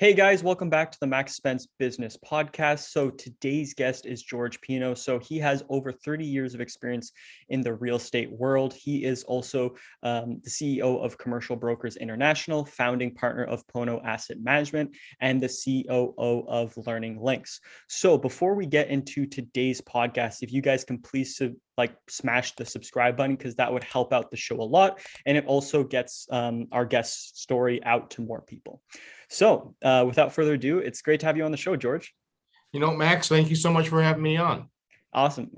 Hey guys, welcome back to the Max Spence Business Podcast. So today's guest is George Pino. So he has over 30 years of experience in the real estate world. He is also the CEO of Commercial Brokers International, founding partner of Pono Asset Management, and the COO of Learning Links. So before we get into today's podcast, if you guys can please smash the subscribe button, because that would help out the show a lot. And it also gets our guest story out to more people. So without further ado, it's great to have you on the show, George. Max, thank you so much for having me on. Awesome.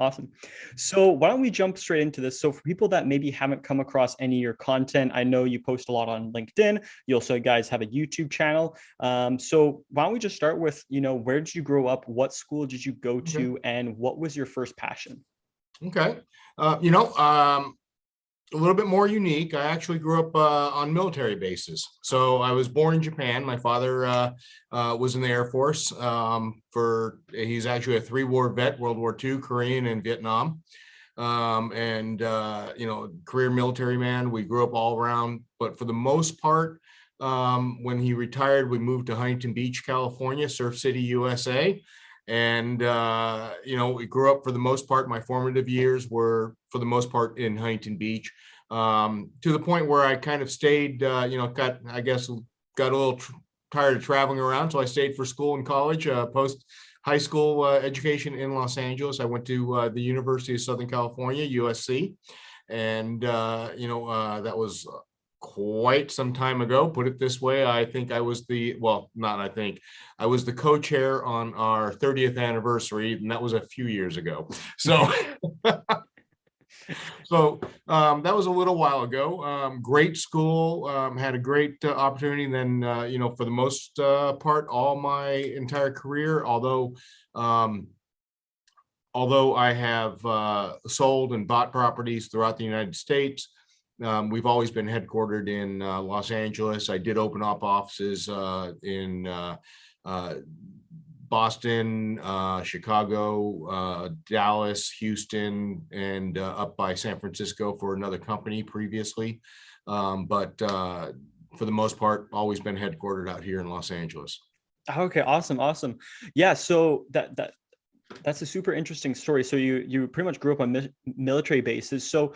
So why don't we jump straight into this? So for people that maybe haven't come across any of your content, I know you post a lot on LinkedIn. You also guys have a YouTube channel. So why don't we just start with, where did you grow up? What school did you go to? And what was your first passion? Okay. A little bit more unique. I actually grew up on military bases. So I was born in Japan. My father was in the Air Force. He's actually a 3-war vet, World War II, Korean, and Vietnam. Career military man. We grew up all around. But for the most part, when he retired, we moved to Huntington Beach, California, Surf City, USA. And, we grew up for the most part. My formative years were for the most part in Huntington Beach, to the point where I kind of stayed, got a little tired of traveling around. So I stayed for school and college, post high school education in Los Angeles. I went to the University of Southern California, USC. And, that was quite some time ago. Put it this way, I was the co-chair on our 30th anniversary, and that was a few years ago. So that was a little while ago. Great school, had a great opportunity. Then for the most part, all my entire career, although I have sold and bought properties throughout the United States, we've always been headquartered in Los Angeles. I did open up offices in Boston, Chicago, Dallas, Houston, and up by San Francisco for another company previously. But for the most part, always been headquartered out here in Los Angeles. Okay, awesome. Yeah, so that's a super interesting story. So you pretty much grew up on military bases. So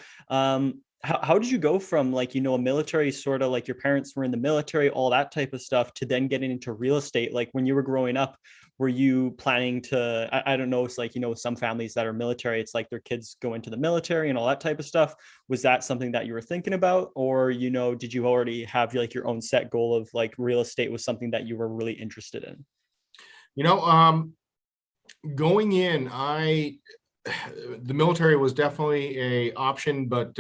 how did you go from a military, sort of like your parents were in the military, all that type of stuff, to then getting into real estate? Like when you were growing up, were you planning to, I don't know, it's some families that are military, it's like their kids go into the military and all that type of stuff. Was that something that you were thinking about? Or, did you already have your own set goal of real estate was something that you were really interested in? Going in, the military was definitely a option, but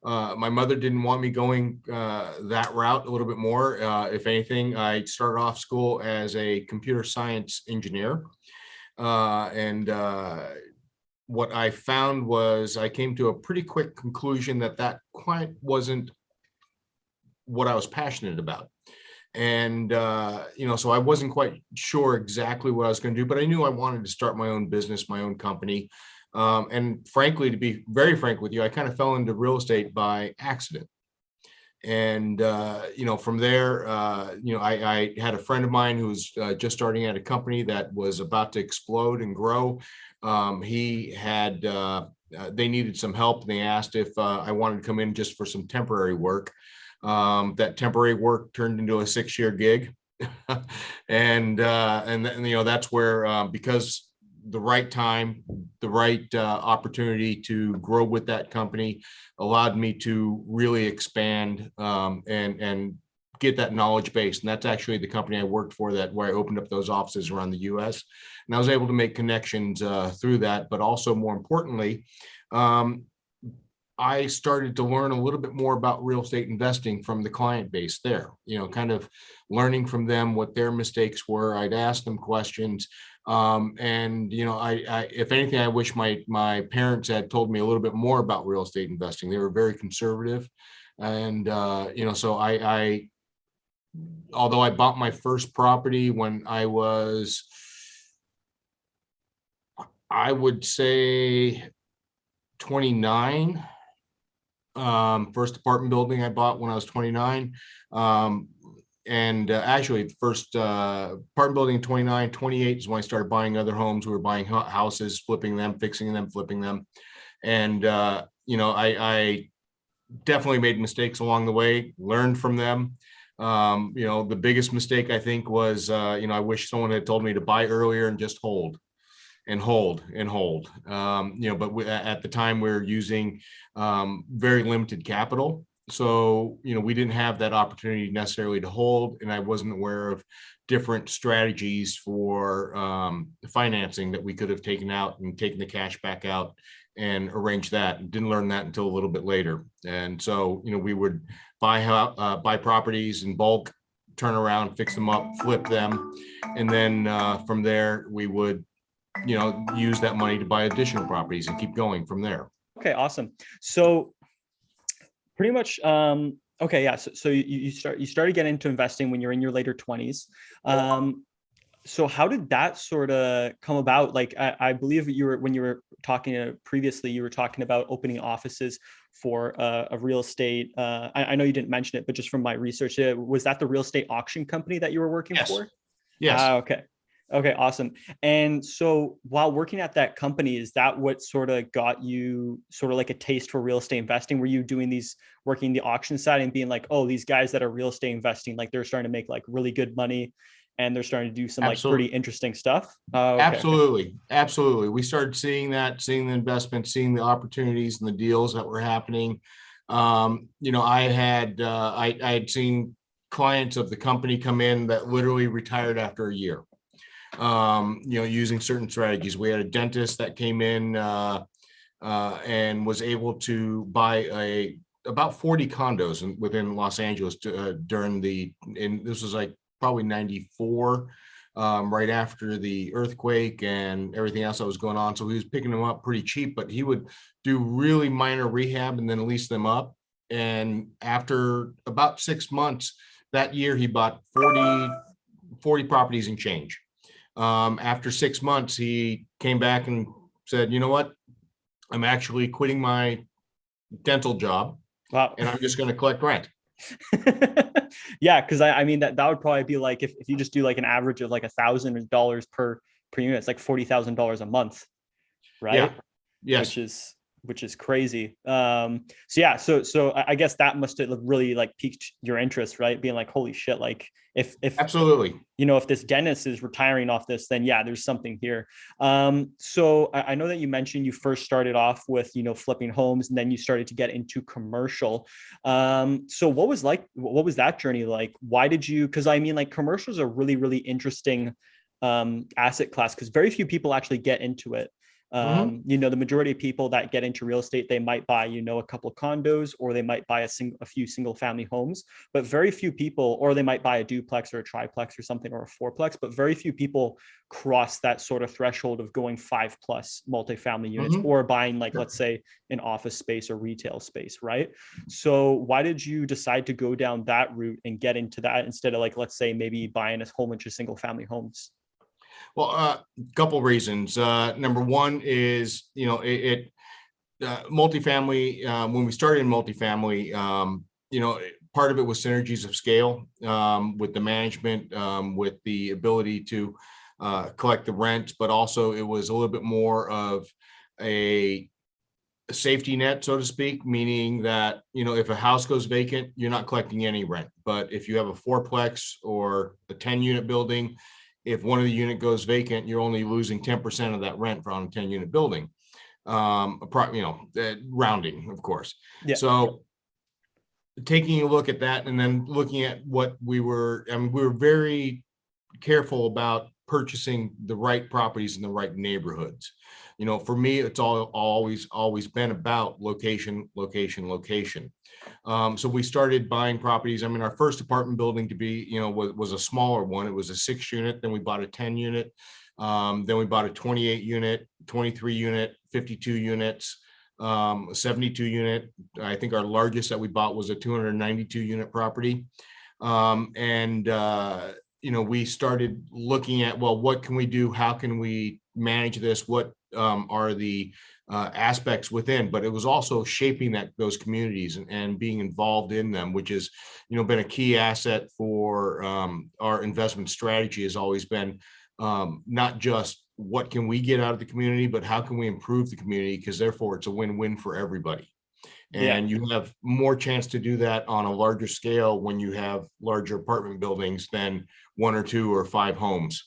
my mother didn't want me going that route a little bit more. If anything, I started off school as a computer science engineer. What I found was I came to a pretty quick conclusion that quite wasn't what I was passionate about. And, so I wasn't quite sure exactly what I was going to do, but I knew I wanted to start my own business, my own company. And frankly, to be very frank with you, I kind of fell into real estate by accident. And, from there, I had a friend of mine who was just starting at a company that was about to explode and grow. They needed some help. And they asked if I wanted to come in just for some temporary work. That temporary work turned into a 6-year gig. and that's where, because the right time, the right opportunity to grow with that company allowed me to really expand and get that knowledge base. And that's actually the company I worked for, where I opened up those offices around the US. And I was able to make connections through that. But also more importantly, I started to learn a little bit more about real estate investing from the client base there, kind of learning from them what their mistakes were. I'd ask them questions. If anything, I wish my parents had told me a little bit more about real estate investing. They were very conservative. And, so although I bought my first property when I was, I would say 29, first apartment building I bought when I was 29. actually the first apartment building in 29, 28 is when I started buying other homes. We were buying houses, flipping them, fixing them, flipping them. And, I definitely made mistakes along the way, learned from them. The biggest mistake I think was, I wish someone had told me to buy earlier and just hold and hold and hold. But at the time we were using very limited capital. So, we didn't have that opportunity necessarily to hold, and I wasn't aware of different strategies for financing that we could have taken out and taken the cash back out and arranged that. Didn't learn that until a little bit later. And so, we would buy properties in bulk, turn around, fix them up, flip them, and then from there we would use that money to buy additional properties and keep going from there. Okay, awesome. So pretty much, okay, yeah. So you started getting into investing when you're in your later 20s. So how did that sort of come about? Like, I believe when you were talking previously, you were talking about opening offices for a real estate. I know you didn't mention it, but just from my research, was that the real estate auction company that you were working for? Yes. Okay. Okay, awesome. And so while working at that company, is that what sort of got you sort of like a taste for real estate investing? Were you working the auction side and being like, oh, these guys that are real estate investing, like they're starting to make like really good money and they're starting to do some like pretty interesting stuff? Okay. Absolutely. We started seeing the investment, seeing the opportunities and the deals that were happening. I had seen clients of the company come in that literally retired after a year. Using certain strategies. We had a dentist that came in and was able to buy about 40 condos within Los Angeles this was like probably 94, right after the earthquake and everything else that was going on. So he was picking them up pretty cheap, but he would do really minor rehab and then lease them up. And after about 6 months that year, he bought 40 properties and change. After 6 months, he came back and said, you know what, I'm actually quitting my dental job. Wow. And I'm just going to collect rent. Yeah, because I mean that would probably be like if you just do like an average of like $1,000 per unit, it's like $40,000 a month, right? Yeah. Yes. Which is crazy. So I guess that must have really like piqued your interest, right? Being like, holy shit, like if absolutely, if this dentist is retiring off this, then yeah, there's something here. So I know that you mentioned you first started off with, flipping homes, and then you started to get into commercial. So what was that journey like? Why did you, because I mean, like commercials are really, really interesting asset class because very few people actually get into it. The majority of people that get into real estate, they might buy, a couple of condos, or they might buy a few single family homes, but very few people, or they might buy a duplex or a triplex or something, or a fourplex, but very few people cross that sort of threshold of going 5+ multifamily units or buying like, let's say an office space or retail space. Right. So why did you decide to go down that route and get into that instead of like, let's say maybe buying a whole bunch of single family homes? Well, a couple reasons. Number one is, multifamily. When we started in multifamily, part of it was synergies of scale with the management, with the ability to collect the rent, but also it was a little bit more of a safety net, so to speak, meaning that, if a house goes vacant, you're not collecting any rent. But if you have a fourplex or a 10-unit building, if one of the unit goes vacant, you're only losing 10% of that rent on a 10-unit building. Rounding, of course. Yeah. So taking a look at that and then looking at what we were very careful about purchasing the right properties in the right neighborhoods. For me, it's always been about location. So we started buying properties. I mean, our first apartment building to be, was a smaller one. It was a 6-unit. Then we bought a 10-unit. Then we bought a 28-unit, 23-unit, 52 units, a 72-unit. I think our largest that we bought was a 292-unit property. We started looking at, well, what can we do? How can we manage this? What are the aspects within, but it was also shaping those communities and being involved in them, which has, been a key asset for our investment strategy. Has always been not just what can we get out of the community, but how can we improve the community? Because therefore it's a win-win for everybody. Yeah. And you have more chance to do that on a larger scale when you have larger apartment buildings than 1 or 2 or 5 homes.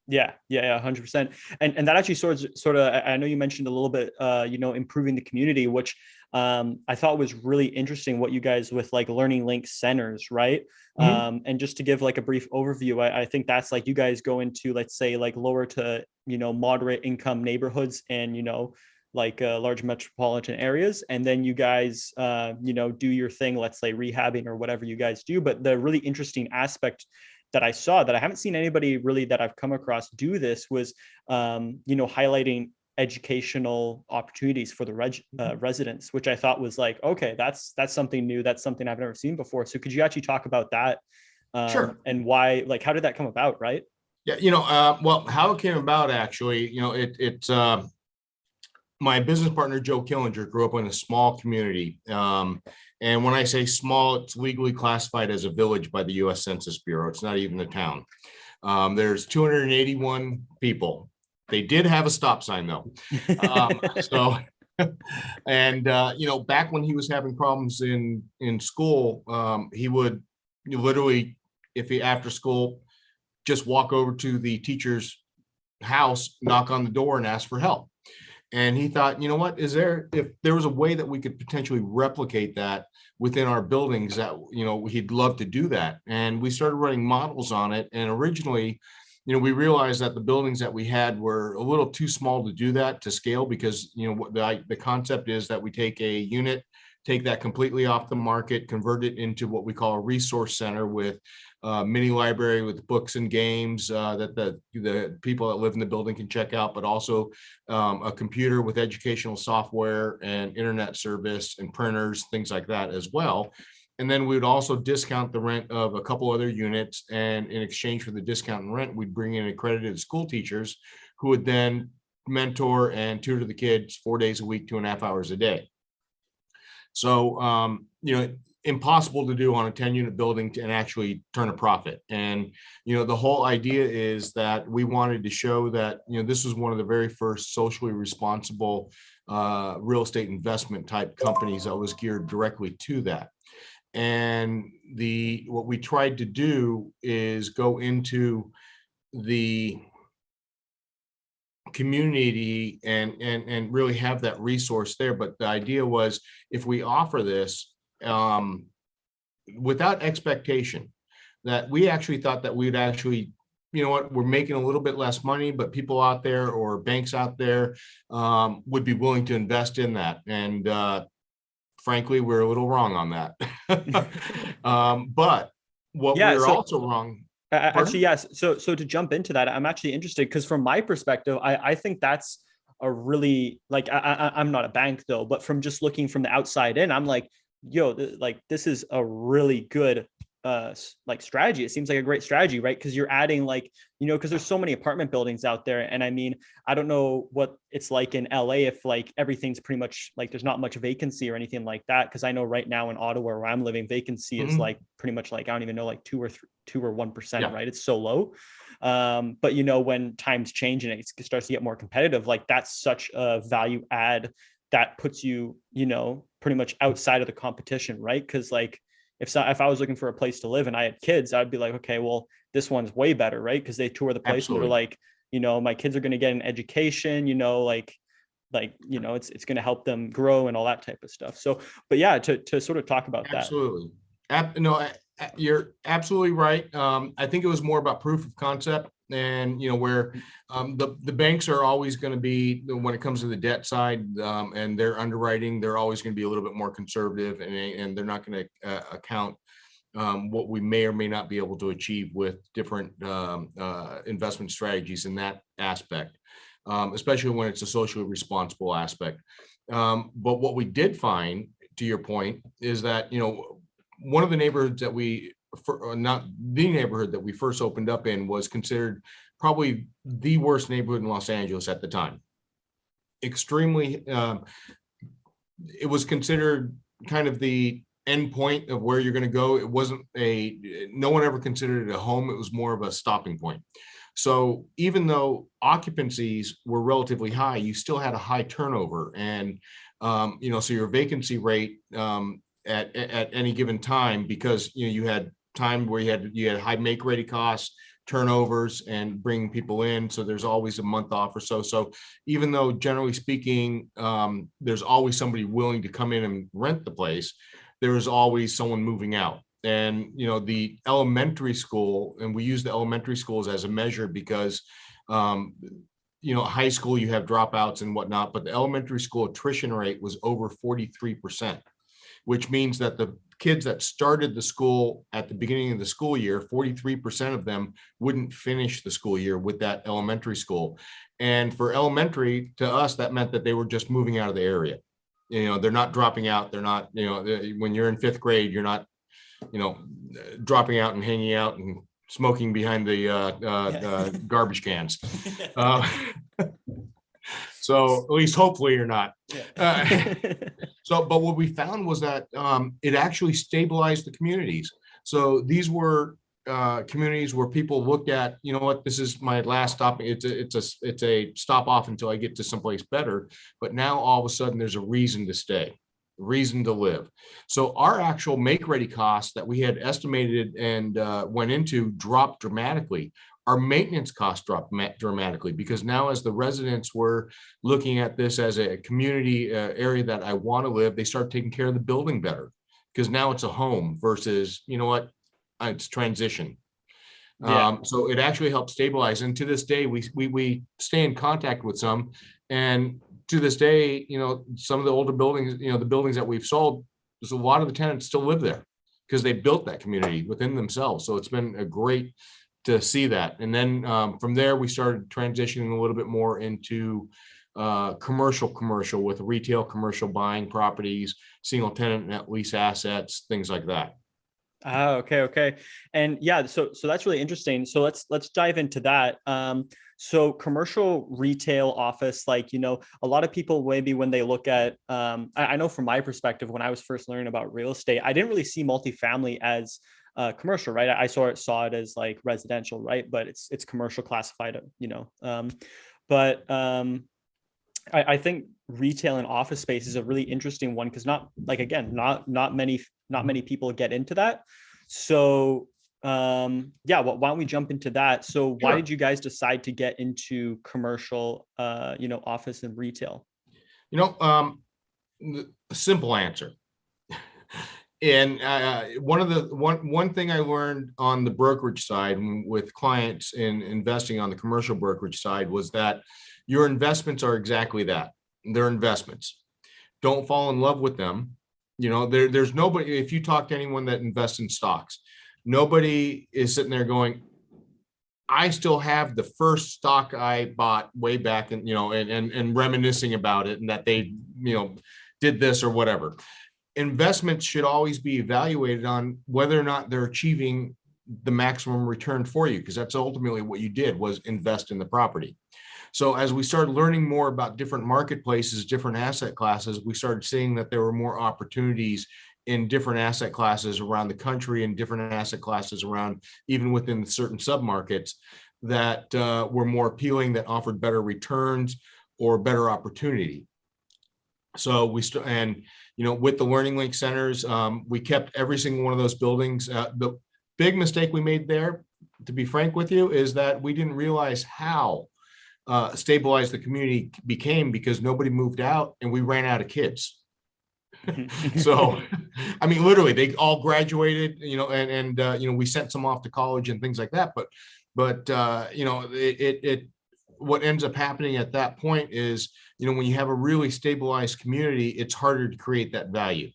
Yeah, 100%. And that actually sort of, I know you mentioned a little bit, improving the community, which I thought was really interesting. What you guys with like Learning Link centers, right? Mhm. And just to give like a brief overview, I think that's like you guys go into, let's say, like lower to moderate income neighborhoods and like large metropolitan areas, and then you guys do your thing, let's say rehabbing or whatever you guys do. But the really interesting aspect that I saw that I haven't seen anybody really that I've come across do this was, highlighting educational opportunities for the residents, which I thought was like, okay, that's something new. That's something I've never seen before. So could you actually talk about that, Sure. and why, like, how did that come about? Right. Yeah. Well, how it came about actually, it's my business partner, Joe Killinger, grew up in a small community. And when I say small, it's legally classified as a village by the US Census Bureau. It's not even a town. There's 281 people. They did have a stop sign though. So, and back when he was having problems in school, he would literally, if he after school, just walk over to the teacher's house, knock on the door, and ask for help. And he thought, what, if there was a way that we could potentially replicate that within our buildings, that, he'd love to do that. And we started running models on it. And originally, we realized that the buildings that we had were a little too small to do that to scale, because, what the concept is that we take a unit, take that completely off the market, convert it into what we call a resource center with mini library with books and games that the people that live in the building can check out, but also a computer with educational software and internet service and printers, things like that as well. And then we would also discount the rent of a couple other units. And in exchange for the discount in rent, we'd bring in accredited school teachers who would then mentor and tutor the kids 4 days a week, 2.5 hours a day. So, impossible to do on a 10-unit building and actually turn a profit. And, the whole idea is that we wanted to show that, this was one of the very first socially responsible real estate investment type companies that was geared directly to that. And what we tried to do is go into the community and really have that resource there. But the idea was, if we offer this without expectation, that we actually thought that we'd actually, we're making a little bit less money, but people out there or banks out there would be willing to invest in that. And frankly, we're a little wrong on that. But what Yeah. we're So also wrong. actually, Pardon? yes. So to jump into that, I'm actually interested because from my perspective, I think that's a really, like, I'm not a bank though, but from just looking from the outside in, I'm like, yo, like this is a really good like strategy. It seems like a great strategy, right? Because you're adding, like, because there's so many apartment buildings out there, and I mean, I don't know what it's like in LA if like everything's pretty much like there's not much vacancy or anything like that. Because I know right now in Ottawa where I'm living, vacancy is Mhm. like pretty much like I don't even know, like 2 or 1%, Yeah, right? It's so low. But when times change and it starts to get more competitive, like that's such a value add that puts you, pretty much outside of the competition, right? Because like if I was looking for a place to live and I had kids, I'd be like, okay, well, this one's way better, right? Because they tour the place and they're absolutely. like, my kids are going to get an education, it's going to help them grow and all that type of stuff. So, but yeah, to sort of talk about that. Absolutely. No, you're absolutely right. I think it was more about proof of concept, and where the banks are always going to be, when it comes to the debt side, and their underwriting, they're always going to be a little bit more conservative, and they're not going to account what we may or may not be able to achieve with different investment strategies in that aspect, especially when it's a socially responsible aspect. But what we did find, to your point, is that, one of the neighborhoods that not the neighborhood that we first opened up in, was considered probably the worst neighborhood in Los Angeles at the time. extremely, it was considered kind of the end point of where you're going to go. It wasn't no one ever considered it a home. It was more of a stopping point. So even though occupancies were relatively high, you still had a high turnover. And, so your vacancy rate at any given time, because, you had time where you had high make ready costs, turnovers, and bringing people in. So there's always a month off or so. So even though generally speaking, there's always somebody willing to come in and rent the place, there is always someone moving out. And, the elementary school, and we use the elementary schools as a measure because, high school, you have dropouts and whatnot, but the elementary school attrition rate was over 43%, which means that the kids that started the school at the beginning of the school year, 43% of them wouldn't finish the school year with that elementary school. And for elementary, to us, that meant that they were just moving out of the area. They're not dropping out. They're not, when you're in fifth grade, you're not, dropping out and hanging out and smoking behind the garbage cans. So at least hopefully you're not. But what we found was that it actually stabilized the communities. So these were communities where people looked at, this is my last stop. It's a stop off until I get to someplace better. But now all of a sudden there's a reason to stay, reason to live. So our actual make ready costs that we had estimated and went into dropped dramatically. Our maintenance costs dropped dramatically because now, as the residents were looking at this as a community area that I want to live, they start taking care of the building better because now it's a home versus, it's transition. So it actually helped stabilize. And to this day, we stay in contact with some. And to this day, some of the older buildings, the buildings that we've sold, there's a lot of the tenants still live there because they built that community within themselves. So it's been a great to see that. And then from there, we started transitioning a little bit more into commercial with retail, commercial buying properties, single tenant net lease assets, things like that. Okay. And so that's really interesting. So let's dive into that. So commercial retail office, a lot of people, maybe when they look at, I know from my perspective, when I was first learning about real estate, I didn't really see multifamily as commercial, right? I saw it as like residential, right? But it's commercial classified, I think retail and office space is a really interesting one because not many people get into that. So why don't we jump into that? So why did you guys decide to get into commercial, office and retail? A simple answer. And one thing I learned on the brokerage side with clients in investing on the commercial brokerage side was that your investments are exactly that. They're investments. Don't fall in love with them. There's nobody, if you talk to anyone that invests in stocks, nobody is sitting there going, I still have the first stock I bought way back and reminiscing about it and that they, did this or whatever. Investments should always be evaluated on whether or not they're achieving the maximum return for you, because that's ultimately what you did was invest in the property. So as we started learning more about different marketplaces, different asset classes, we started seeing that there were more opportunities in different asset classes around the country and different asset classes around even within certain submarkets that were more appealing, that offered better returns or better opportunity. So with the Learning Link centers, we kept every single one of those buildings. The big mistake we made there, to be frank with you, is that we didn't realize how stabilized the community became because nobody moved out and we ran out of kids. So, I mean, literally, they all graduated, and we sent some off to college and things like that. But what ends up happening at that point is, when you have a really stabilized community, it's harder to create that value.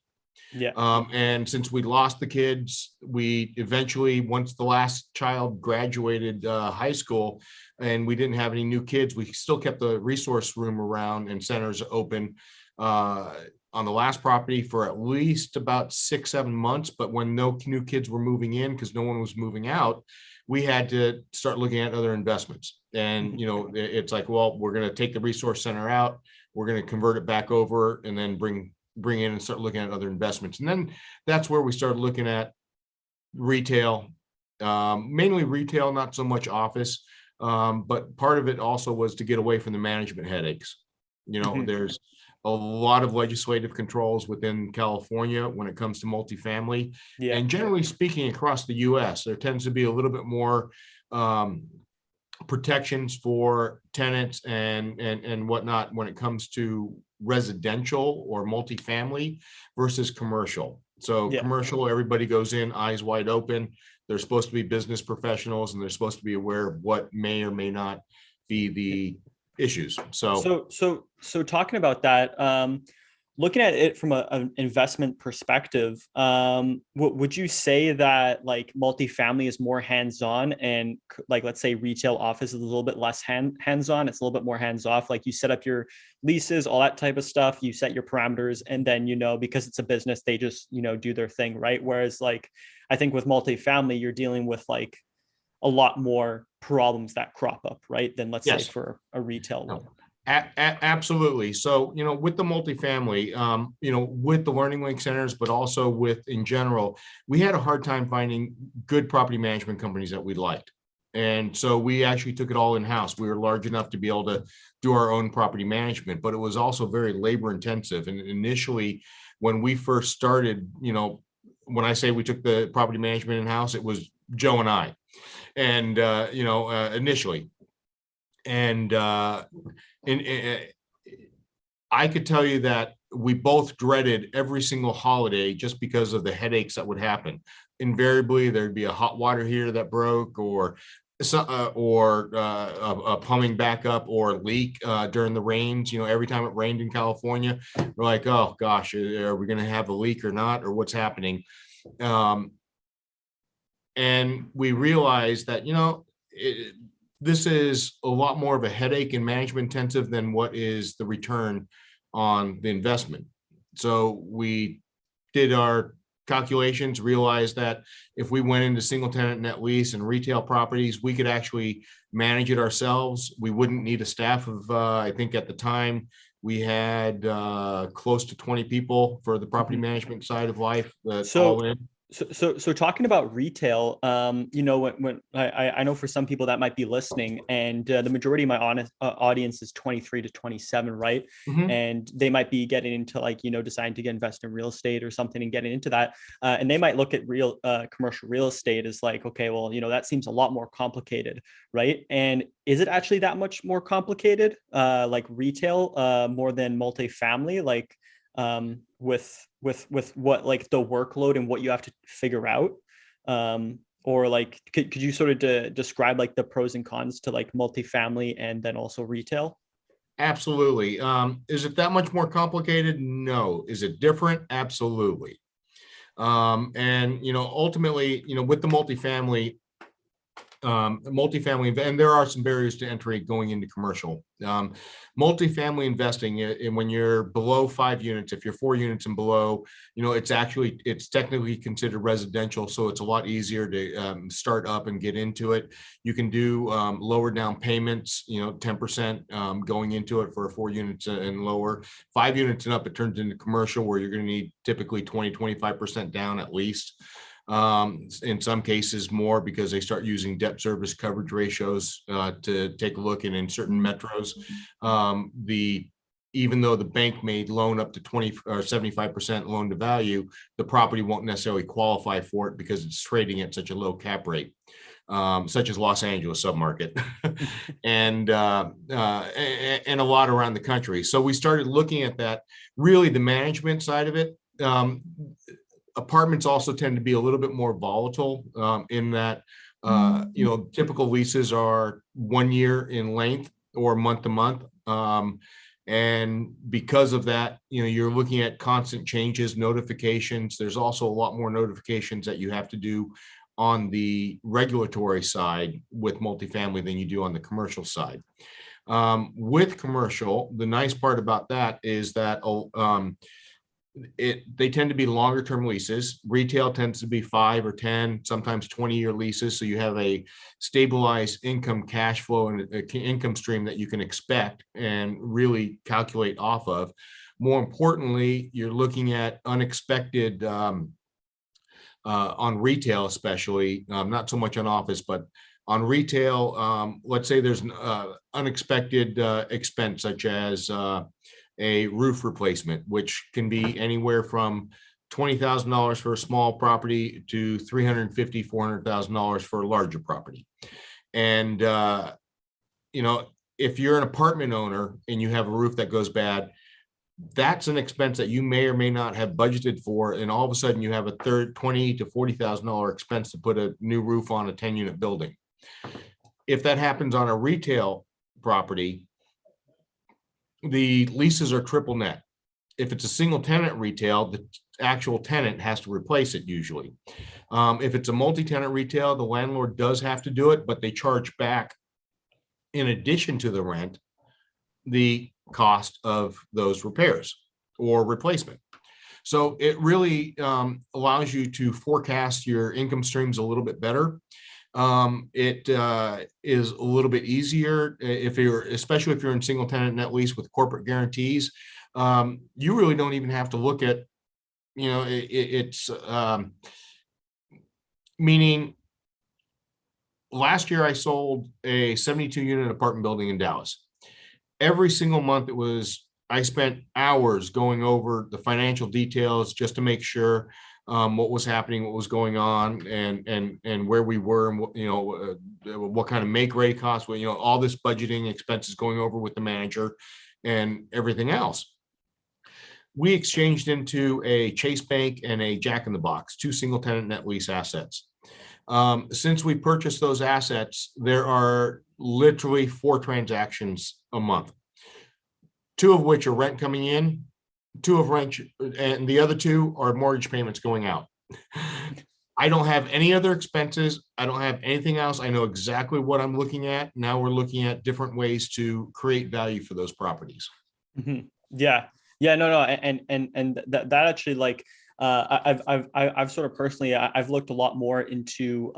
Yeah. And since we lost the kids, we eventually, once the last child graduated high school and we didn't have any new kids, we still kept the resource room around and centers open on the last property for at least about 6-7 months. But when no new kids were moving in because no one was moving out, we had to start looking at other investments. And, it's like, well, we're going to take the resource center out, we're going to convert it back over, and then bring in and start looking at other investments. And then that's where we started looking at retail, mainly retail, not so much office. But part of it also was to get away from the management headaches. There's a lot of legislative controls within California when it comes to multifamily. Yeah. And generally speaking, across the US, there tends to be a little bit more protections for tenants and whatnot when it comes to residential or multifamily versus commercial. So Yeah. commercial, everybody goes in eyes wide open. They're supposed to be business professionals, and they're supposed to be aware of what may or may not be the issues. So talking about that, looking at it from an investment perspective, would you say that like multifamily is more hands-on, and like, let's say retail office is a little bit less hands-on, it's a little bit more hands-off, like you set up your leases, all that type of stuff, you set your parameters, and then, because it's a business, they just, do their thing, right? Whereas like, I think with multifamily, you're dealing with like a lot more problems that crop up, right? Than let's say for a retail one. Absolutely. So, with the multifamily, with the learning link centers, but also with in general, we had a hard time finding good property management companies that we liked. And so we actually took it all in-house. We were large enough to be able to do our own property management, but it was also very labor intensive. And initially, when we first started, when I say we took the property management in-house, it was Joe and I. And, initially. And I could tell you that we both dreaded every single holiday just because of the headaches that would happen. Invariably, there'd be a hot water heater that broke, or a plumbing backup or leak during the rains. Every time it rained in California, we're like, oh gosh, are we going to have a leak or not, or what's happening? And we realized that, this is a lot more of a headache and management intensive than what is the return on the investment. So we did our calculations, realized that if we went into single tenant net lease and retail properties, we could actually manage it ourselves. We wouldn't need a staff of, I think at the time we had close to 20 people for the property management side of life. All in. So talking about retail, when I know for some people that might be listening, and the majority of my audience is 23 to 27, right? Mm-hmm. And they might be getting into like, deciding to invest in real estate or something and getting into that. And they might look at commercial real estate as like, okay, well, that seems a lot more complicated, right? And is it actually that much more complicated, like retail, more than multifamily? Like, with what, like the workload and what you have to figure out, or like could you sort of describe like the pros and cons to like multifamily and then also retail? Absolutely. Is it that much more complicated? No. Is it different? Absolutely. And ultimately, with the multifamily, and there are some barriers to entry going into commercial. Multifamily investing, and when you're below 5 units, if you're 4 units and below, it's technically considered residential, so it's a lot easier to start up and get into it. You can do lower down payments, 10% going into it for 4 units and lower. 5 units and up, it turns into commercial, where you're going to need typically 20-25% down at least. In some cases more, because they start using debt service coverage ratios to take a look. And in certain metros, even though the bank may loan up to 20 or 75% loan to value, the property won't necessarily qualify for it because it's trading at such a low cap rate, such as Los Angeles submarket, and a lot around the country. So we started looking at that, really the management side of it. Apartments also tend to be a little bit more volatile, in that, typical leases are 1 year in length or month to month. And because of that, you're looking at constant changes, notifications. There's also a lot more notifications that you have to do on the regulatory side with multifamily than you do on the commercial side. With commercial, the nice part about that is that they tend to be longer term leases. Retail tends to be 5 or 10, sometimes 20-year leases. So you have a stabilized income cash flow and an income stream that you can expect and really calculate off of. More importantly, you're looking at unexpected on retail, especially not so much on office, but on retail. Let's say there's an unexpected expense such as a roof replacement, which can be anywhere from $20,000 for a small property to $350,000, $400,000 for a larger property. And if you're an apartment owner and you have a roof that goes bad, that's an expense that you may or may not have budgeted for, and all of a sudden you have a $20,000 to $40,000 expense to put a new roof on a 10-unit building. If that happens on a retail property, the leases are triple net. If it's a single tenant retail, the actual tenant has to replace it usually. If it's a multi-tenant retail, the landlord does have to do it, but they charge back, in addition to the rent, the cost of those repairs or replacement. So it really allows you to forecast your income streams a little bit better. It is a little bit easier especially if you're in single tenant net lease with corporate guarantees. You really don't even have to look at, it's meaning last year I sold a 72-unit apartment building in Dallas. Every single month I spent hours going over the financial details just to make sure what was happening, what was going on, and where we were, and what kind of make ready costs, all this budgeting expenses going over with the manager and everything else. We exchanged into a Chase Bank and a Jack in the Box, 2 single tenant net lease assets. Since we purchased those assets, there are literally 4 transactions a month, 2 of which are rent coming in, 2 of rent, and the other 2 are mortgage payments going out. I don't have any other expenses. I don't have anything else. I know exactly what I'm looking at. Now we're looking at different ways to create value for those properties. Mm-hmm. Yeah. No. And that actually, like, I've sort of personally, I've looked a lot more into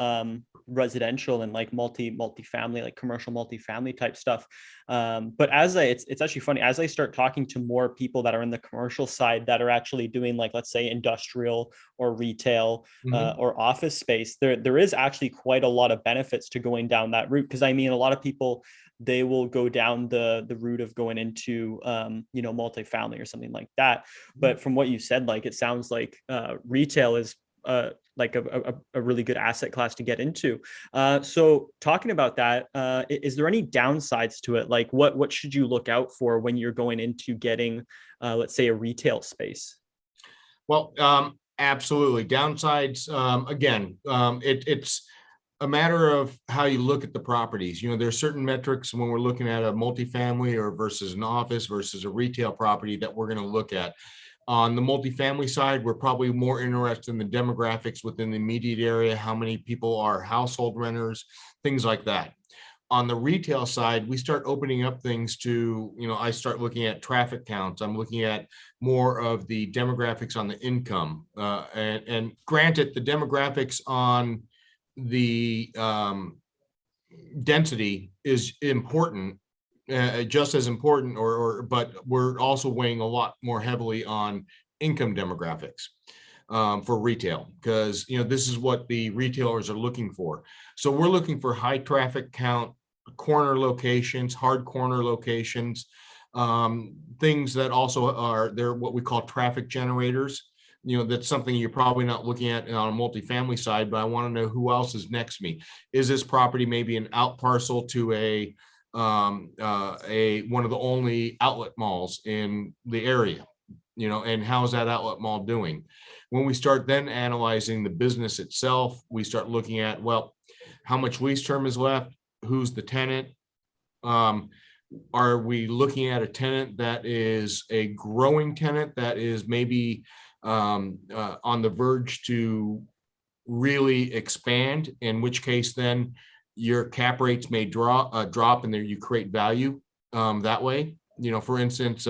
residential and like multifamily, like commercial multifamily type stuff. But it's actually funny, as I start talking to more people that are in the commercial side that are actually doing, like, let's say industrial or retail or office space, there is actually quite a lot of benefits to going down that route. Because I mean, a lot of people, they will go down the route of going into multifamily or something like that. But from what you said, like, it sounds like retail is like a really good asset class to get into. So talking about that, is there any downsides to it? Like, what should you look out for when you're going into getting, let's say, a retail space? Well, absolutely. Downsides, again, it's a matter of how you look at the properties. There's certain metrics when we're looking at a multifamily or versus an office versus a retail property that we're going to look at. On the multifamily side, we're probably more interested in the demographics within the immediate area, how many people are household renters, things like that. On the retail side, we start opening up things to, I start looking at traffic counts. I'm looking at more of the demographics on the income. And granted, the demographics on the density is important, just as important, but we're also weighing a lot more heavily on income demographics for retail, because this is what the retailers are looking for. So we're looking for high traffic count, corner locations, hard corner locations, things that also they're what we call traffic generators. That's something you're probably not looking at on a multifamily side, but I want to know who else is next to me. Is this property maybe an out parcel to a one of the only outlet malls in the area, and how's that outlet mall doing? When we start then analyzing the business itself, we start looking at, well, how much lease term is left? Who's the tenant? Are we looking at a tenant that is a growing tenant that is maybe on the verge to really expand, in which case then your cap rates may drop and there you create value that way. For instance,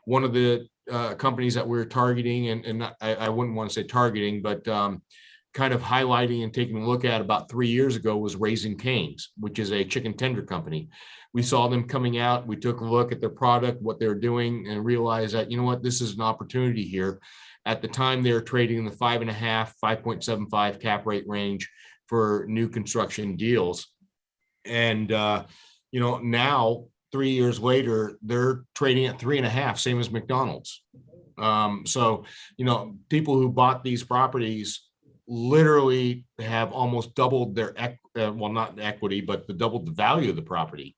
one of the companies that we're targeting, and I wouldn't want to say targeting, but kind of highlighting and taking a look at about 3 years ago was Raising Cane's, which is a chicken tender company. We saw them coming out. We took a look at their product, what they're doing, and realized that, you know what, this is an opportunity here. At the time, they were trading in the 5.5, 5.75 cap rate range for new construction deals. And, now 3 years later, they're trading at 3.5, same as McDonald's. So, people who bought these properties literally have almost doubled their, well, not equity, but doubled the value of the property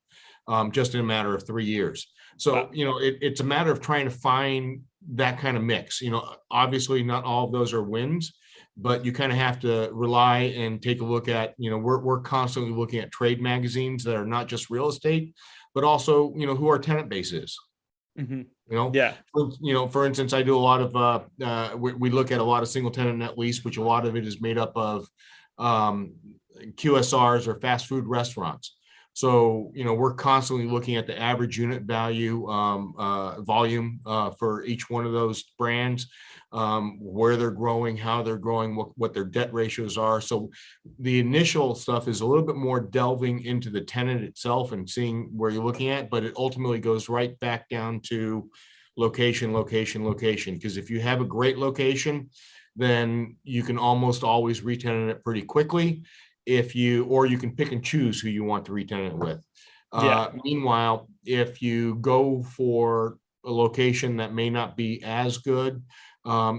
just in a matter of 3 years. So, it's a matter of trying to find that kind of mix. Obviously not all of those are wins, but you kind of have to rely and take a look at, we're constantly looking at trade magazines that are not just real estate, but also, who our tenant base is. Mm-hmm. Yeah. For instance, I do a lot of, we look at a lot of single tenant net lease, which a lot of it is made up of QSRs or fast food restaurants. So, we're constantly looking at the average unit value volume for each one of those brands, where they're growing, how they're growing, what their debt ratios are. So the initial stuff is a little bit more delving into the tenant itself and seeing where you're looking at, but it ultimately goes right back down to location. Because if you have a great location, then you can almost always re-tenant it pretty quickly. Or you can pick and choose who you want to re-tenant it with. Meanwhile, if you go for a location that may not be as good,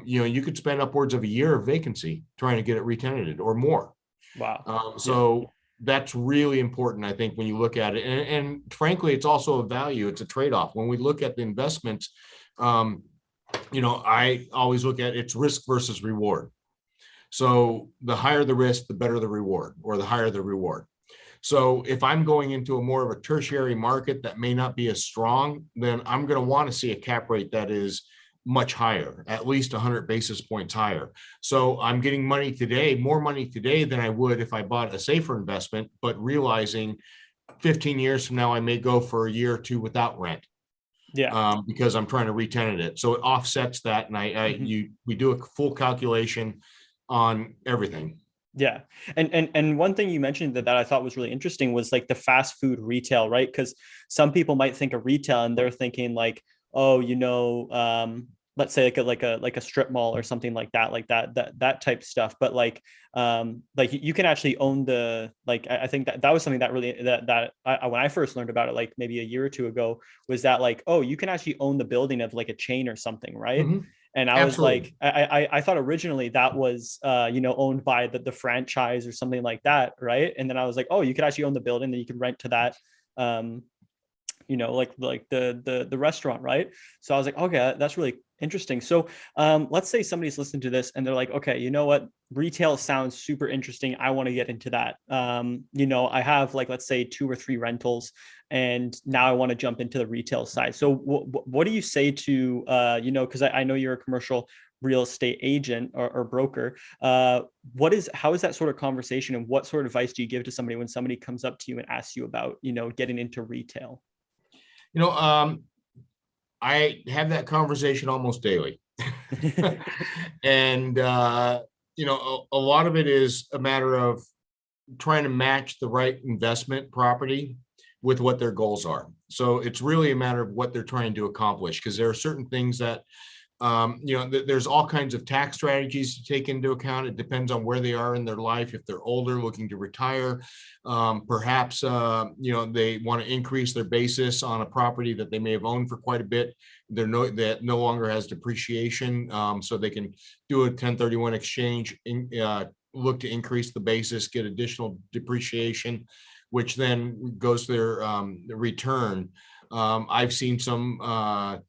you could spend upwards of a year of vacancy trying to get it re-tenanted or more. Wow. So that's really important, I think, when you look at it. And frankly, it's also a value. It's a trade-off. When we look at the investments, I always look at it's risk versus reward. So the higher the risk, the better the reward, or the higher the reward. So if I'm going into a more of a tertiary market that may not be as strong, then I'm going to want to see a cap rate that is much higher, at least 100 basis points higher. So I'm getting money today, more money today than I would if I bought a safer investment, but realizing 15 years from now, I may go for a year or two without rent. Because I'm trying to re-tenant it. So it offsets that. And we do a full calculation on everything. Yeah. And one thing you mentioned that I thought was really interesting was like the fast food retail, right? Because some people might think of retail and they're thinking like, oh, let's say like a strip mall or something like that type stuff. But like you can actually own I think that was something that really that when I first learned about it, like maybe a year or two ago, was that like, oh, you can actually own the building of like a chain or something, right? Mm-hmm. And I was I thought originally that was, owned by the franchise or something like that. Right. And then I was like, oh, you could actually own the building, that you could rent to that, like the restaurant. Right. So I was like, okay, that's really interesting. So let's say somebody's listening to this and they're like, okay, you know what? Retail sounds super interesting. I want to get into that. I have like, let's say 2 or 3 rentals, and now I want to jump into the retail side. So what do you say to, because I know you're a commercial real estate agent or broker. How is that sort of conversation, and what sort of advice do you give to somebody when somebody comes up to you and asks you about, getting into retail? I have that conversation almost daily. And, a lot of it is a matter of trying to match the right investment property with what their goals are. So it's really a matter of what they're trying to accomplish, because there are certain things that, there's all kinds of tax strategies to take into account. It depends on where they are in their life. If they're older, looking to retire, perhaps, they want to increase their basis on a property that they may have owned for quite a bit. That no longer has depreciation, so they can do a 1031 exchange, look to increase the basis, get additional depreciation, which then goes to their return. I've seen some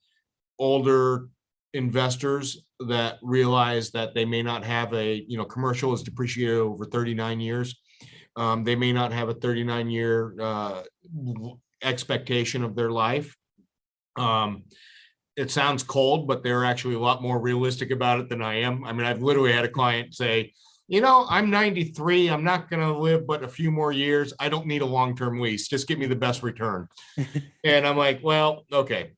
older investors that realize that they may not have commercial is depreciated over 39 years. They may not have a 39-year expectation of their life. It sounds cold, but they're actually a lot more realistic about it than I am. I mean, I've literally had a client say, I'm 93. I'm not going to live but a few more years. I don't need a long-term lease. Just give me the best return. And I'm like, well, okay.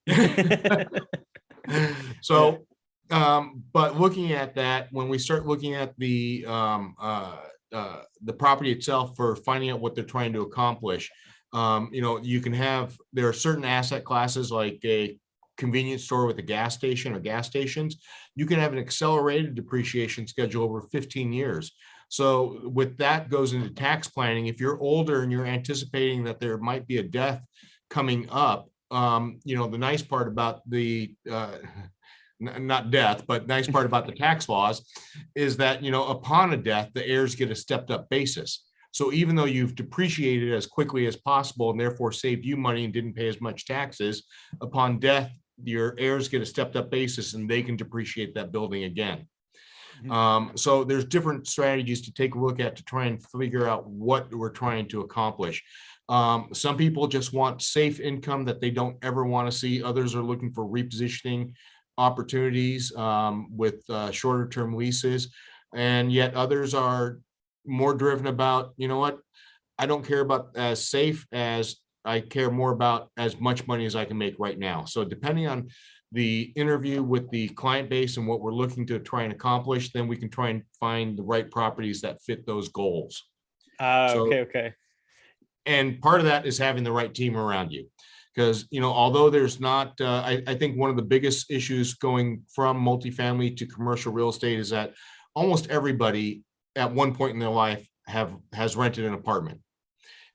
So, but looking at that, when we start looking at the property itself for finding out what they're trying to accomplish, you can have, there are certain asset classes like a convenience store with a gas station or gas stations. You can have an accelerated depreciation schedule over 15 years. So with that goes into tax planning. If you're older and you're anticipating that there might be a death coming up, the nice part about the not death, but nice part about the tax laws is that, upon a death, the heirs get a stepped up basis. So even though you've depreciated as quickly as possible and therefore saved you money and didn't pay as much taxes, upon death, your heirs get a stepped up basis and they can depreciate that building again. So there's different strategies to take a look at to try and figure out what we're trying to accomplish. Some people just want safe income that they don't ever want to see. Others are looking for repositioning opportunities with shorter term leases. And yet others are more driven about, I don't care about as safe as I care more about as much money as I can make right now. So depending on the interview with the client base and what we're looking to try and accomplish, then we can try and find the right properties that fit those goals. Okay. And part of that is having the right team around you. Because, although there's not, I think one of the biggest issues going from multifamily to commercial real estate is that almost everybody at one point in their life has rented an apartment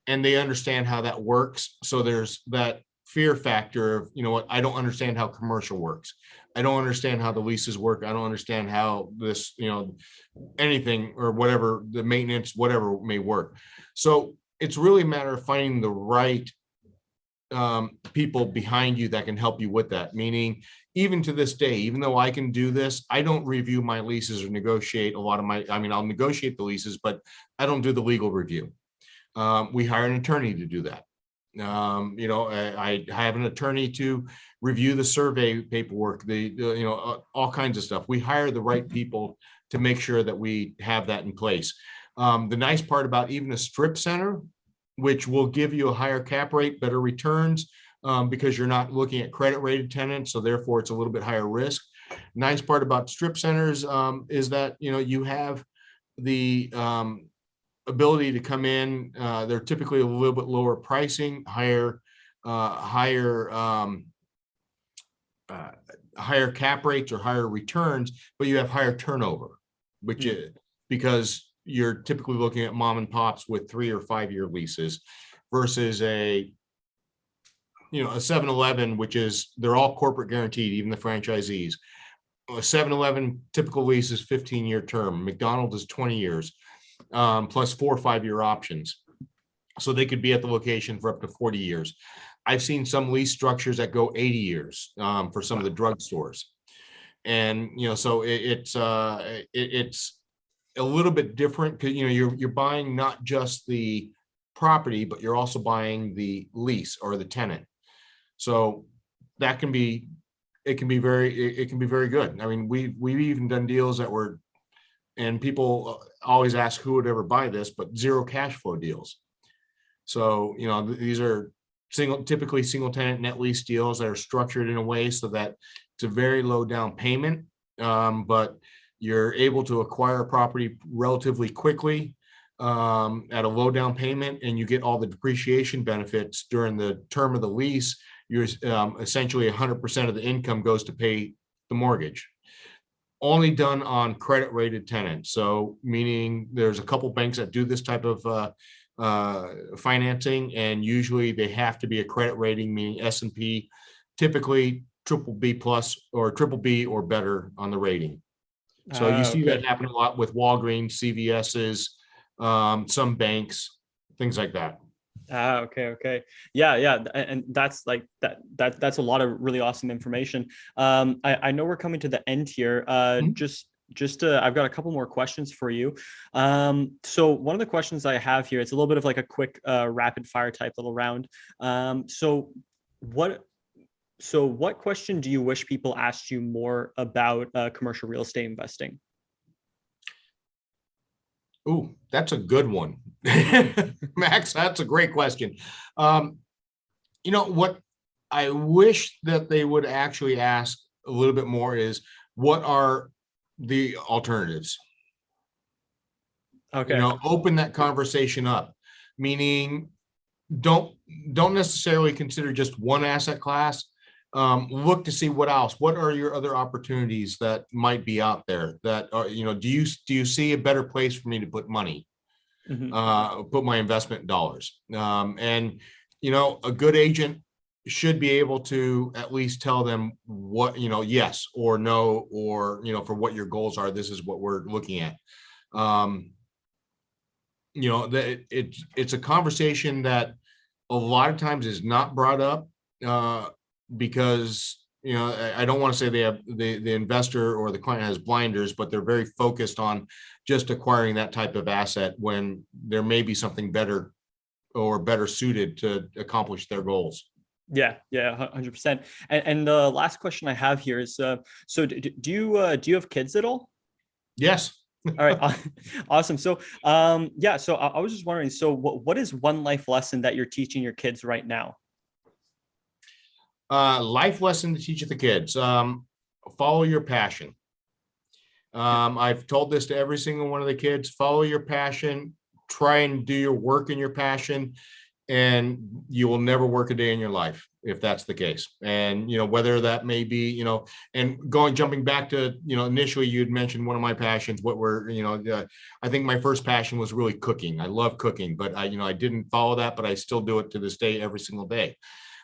and they understand how that works. So there's that fear factor of, I don't understand how commercial works. I don't understand how the leases work. I don't understand how this, anything or whatever, the maintenance, whatever may work. So it's really a matter of finding the right people behind you that can help you with that. Meaning, even to this day, even though I can do this, I don't review my leases or negotiate a lot of I'll negotiate the leases, but I don't do the legal review. We hire an attorney to do that. I have an attorney to review the survey paperwork, all kinds of stuff. We hire the right people to make sure that we have that in place. The nice part about even a strip center, which will give you a higher cap rate, better returns, because you're not looking at credit rated tenants. So therefore it's a little bit higher risk. Nice part about strip centers is that, you have the ability to come in. They're typically a little bit lower pricing, higher cap rates or higher returns, but you have higher turnover, which is because you're typically looking at mom and pops with 3 or 5 year leases versus a 7-Eleven, which is, they're all corporate guaranteed, even the franchisees. A 7-Eleven typical lease is 15-year term. McDonald's is 20 years, plus 4 or 5 year options. So they could be at the location for up to 40 years. I've seen some lease structures that go 80 years for some of the drugstores. And, so it's a little bit different because, you're buying not just the property, but you're also buying the lease or the tenant. So that can be, it can be very good. I mean, we've even done deals that were, and people always ask who would ever buy this, but zero cash flow deals. So, these are typically single tenant net lease deals that are structured in a way so that it's a very low down payment, but you're able to acquire a property relatively quickly at a low down payment, and you get all the depreciation benefits during the term of the lease. You're essentially 100% of the income goes to pay the mortgage. Only done on credit rated tenants. So meaning there's a couple banks that do this type of financing, and usually they have to be a credit rating, meaning S&P, typically triple B plus or triple B or better on the rating. So you see that happen a lot with Walgreens, CVS's, some banks, things like that. Okay. Yeah. And that's like that's a lot of really awesome information. I know we're coming to the end here. I've got a couple more questions for you. So one of the questions I have here, it's a little bit of like a quick rapid fire type little round. So what question do you wish people asked you more about commercial real estate investing? Ooh, that's a good one. Max, that's a great question. What I wish that they would actually ask a little bit more is, what are the alternatives? Okay. Open that conversation up, meaning don't necessarily consider just one asset class. Look to see what else. What are your other opportunities that might be out there? That are, do you see a better place for me to put money, put my investment dollars? And a good agent should be able to at least tell them what, yes or no, or for what your goals are. This is what we're looking at. That it's a conversation that a lot of times is not brought up, because I don't want to say they have the investor or the client has blinders, but they're very focused on just acquiring that type of asset when there may be something better or better suited to accomplish their goals. Yeah, 100%. And the last question I have here is, so do you have kids at all? Yes. All right. Awesome. So, yeah, so I was just wondering, so what is one life lesson that you're teaching your kids right now? Life lesson to teach the kids: follow your passion. I've told this to every single one of the kids: follow your passion, try and do your work in your passion, and you will never work a day in your life if that's the case. And whether that may be, and jumping back to, initially you had mentioned one of my passions, what were, I think my first passion was really cooking. I love cooking, but I didn't follow that, but I still do it to this day, every single day.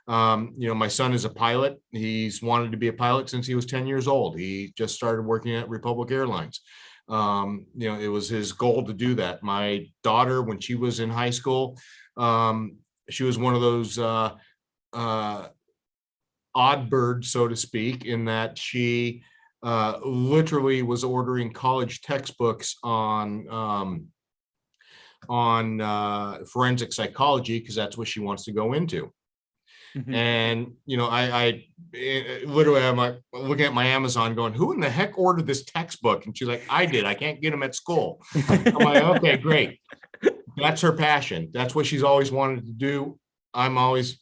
My son is a pilot. He's wanted to be a pilot since he was 10 years old. He just started working at Republic Airlines. It was his goal to do that. My daughter, when she was in high school, she was one of those odd birds, so to speak, in that she literally was ordering college textbooks on forensic psychology, because that's what she wants to go into. And I literally, I'm like looking at my Amazon going, who in the heck ordered this textbook? And she's like, I did. I can't get them at school. I'm like, okay, great. That's her passion. That's what she's always wanted to do. I'm always,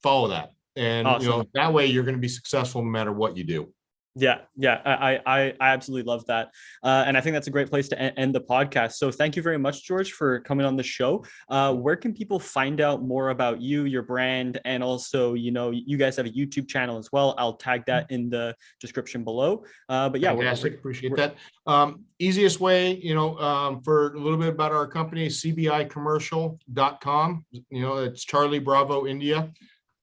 follow that. And, Awesome. that way you're going to be successful no matter what you do. Yeah. I absolutely love that. And I think that's a great place to end the podcast. So thank you very much, George, for coming on the show. Where can people find out more about you, your brand, and also, you guys have a YouTube channel as well. I'll tag that in the description below. But yeah, fantastic. Appreciate that. Easiest way, for a little bit about our company, cbicommercial.com. It's Charlie Bravo India.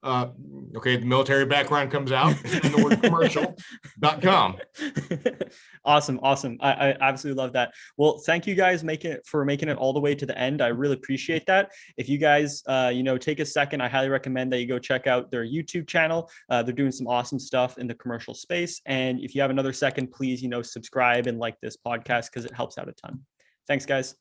Okay, the military background comes out, and the word commercial.com. Awesome. I absolutely love that. Well, thank you guys for making it all the way to the end. I really appreciate that. If you guys, take a second, I highly recommend that you go check out their YouTube channel. They're doing some awesome stuff in the commercial space. And if you have another second, please, subscribe and like this podcast, because it helps out a ton. Thanks, guys.